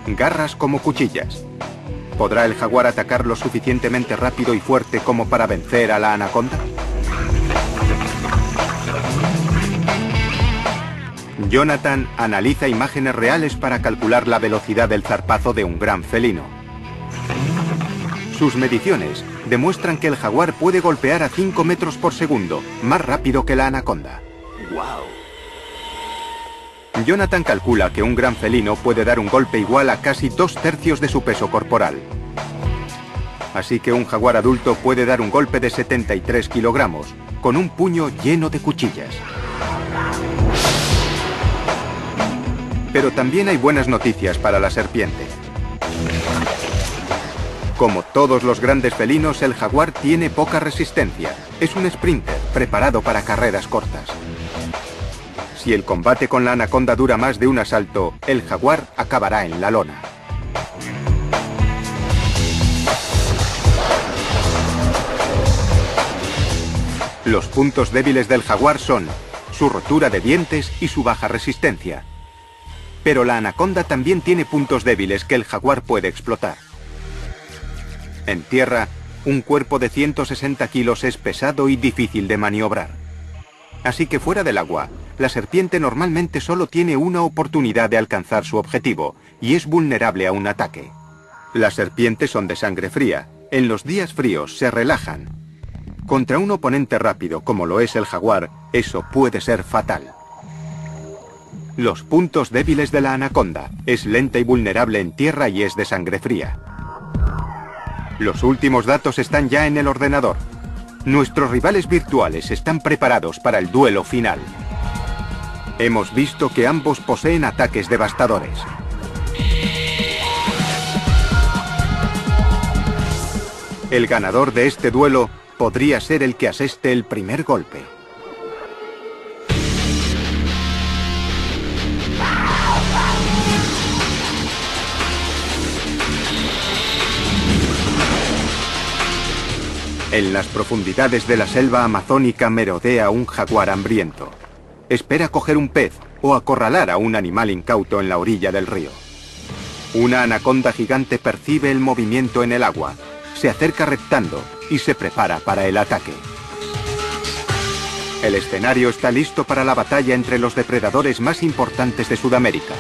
Garras como cuchillas. ¿Podrá el jaguar atacar lo suficientemente rápido y fuerte como para vencer a la anaconda? Jonathan analiza imágenes reales para calcular la velocidad del zarpazo de un gran felino. Sus mediciones demuestran que el jaguar puede golpear a 5 metros por segundo, más rápido que la anaconda. ¡Wow! Jonathan calcula que un gran felino puede dar un golpe igual a casi 2/3 de su peso corporal. Así que un jaguar adulto puede dar un golpe de 73 kilogramos, con un puño lleno de cuchillas. Pero también hay buenas noticias para la serpiente. Como todos los grandes felinos, el jaguar tiene poca resistencia. Es un sprinter preparado para carreras cortas. Si el combate con la anaconda dura más de un asalto, el jaguar acabará en la lona. Los puntos débiles del jaguar son su rotura de dientes y su baja resistencia. Pero la anaconda también tiene puntos débiles que el jaguar puede explotar. En tierra, un cuerpo de 160 kilos es pesado y difícil de maniobrar. Así que fuera del agua, la serpiente normalmente solo tiene una oportunidad de alcanzar su objetivo, y es vulnerable a un ataque. Las serpientes son de sangre fría. En los días fríos se relajan. Contra un oponente rápido como lo es el jaguar, eso puede ser fatal. Los puntos débiles de la anaconda: es lenta y vulnerable en tierra y es de sangre fría. Los últimos datos están ya en el ordenador. Nuestros rivales virtuales están preparados para el duelo final. Hemos visto que ambos poseen ataques devastadores. El ganador de este duelo podría ser el que aseste el primer golpe. En las profundidades de la selva amazónica merodea un jaguar hambriento. Espera coger un pez o acorralar a un animal incauto en la orilla del río. Una anaconda gigante percibe el movimiento en el agua, se acerca reptando y se prepara para el ataque. El escenario está listo para la batalla entre los depredadores más importantes de Sudamérica.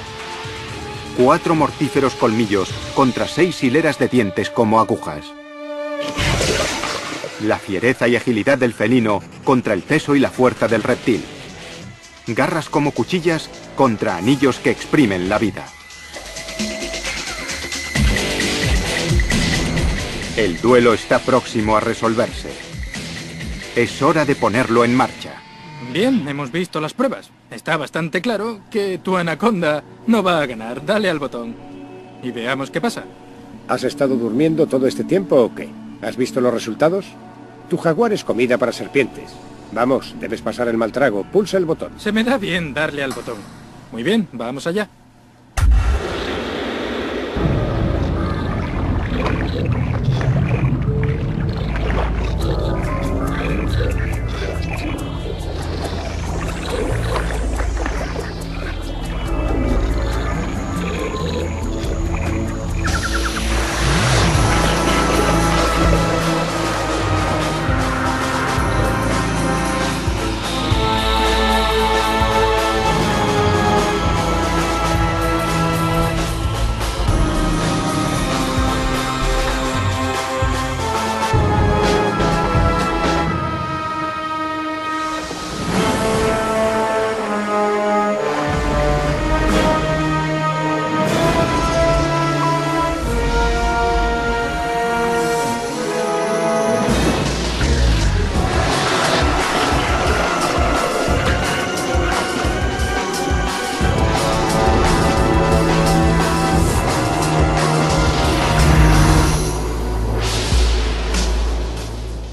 4 mortíferos colmillos contra 6 hileras de dientes como agujas. La fiereza y agilidad del felino contra el peso y la fuerza del reptil. Garras como cuchillas contra anillos que exprimen la vida. El duelo está próximo a resolverse. Es hora de ponerlo en marcha. Bien, hemos visto las pruebas. Está bastante claro que tu anaconda no va a ganar. Dale al botón y veamos qué pasa. ¿Has estado durmiendo todo este tiempo o qué? ¿Has visto los resultados? Tu jaguar es comida para serpientes. Vamos, debes pasar el mal trago. Pulsa el botón. Se me da bien darle al botón. Muy bien, vamos allá.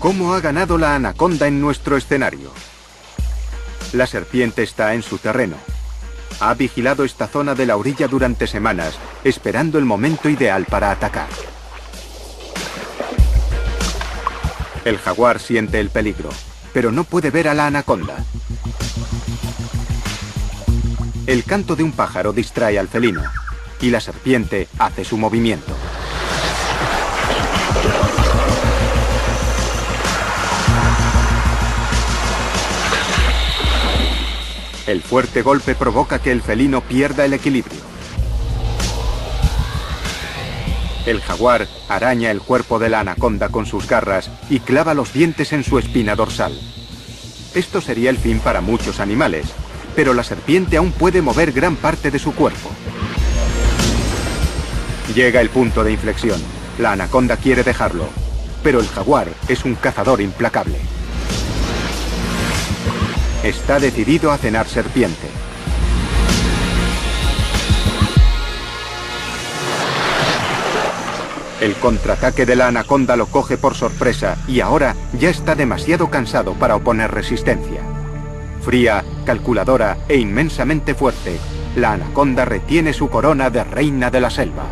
¿Cómo ha ganado la anaconda en nuestro escenario? La serpiente está en su terreno. Ha vigilado esta zona de la orilla durante semanas, esperando el momento ideal para atacar. El jaguar siente el peligro, pero no puede ver a la anaconda. El canto de un pájaro distrae al felino, y la serpiente hace su movimiento. El fuerte golpe provoca que el felino pierda el equilibrio. El jaguar araña el cuerpo de la anaconda con sus garras y clava los dientes en su espina dorsal. Esto sería el fin para muchos animales, pero la serpiente aún puede mover gran parte de su cuerpo. Llega el punto de inflexión. La anaconda quiere dejarlo, pero el jaguar es un cazador implacable. Está decidido a cenar serpiente. El contraataque de la anaconda lo coge por sorpresa y ahora ya está demasiado cansado para oponer resistencia. Fría, calculadora e inmensamente fuerte, la anaconda retiene su corona de reina de la selva.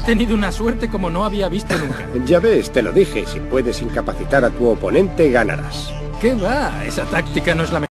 Ha tenido una suerte como no había visto nunca. Ya ves, te lo dije, si puedes incapacitar a tu oponente, ganarás. ¿Qué va? Esa táctica no es la mejor.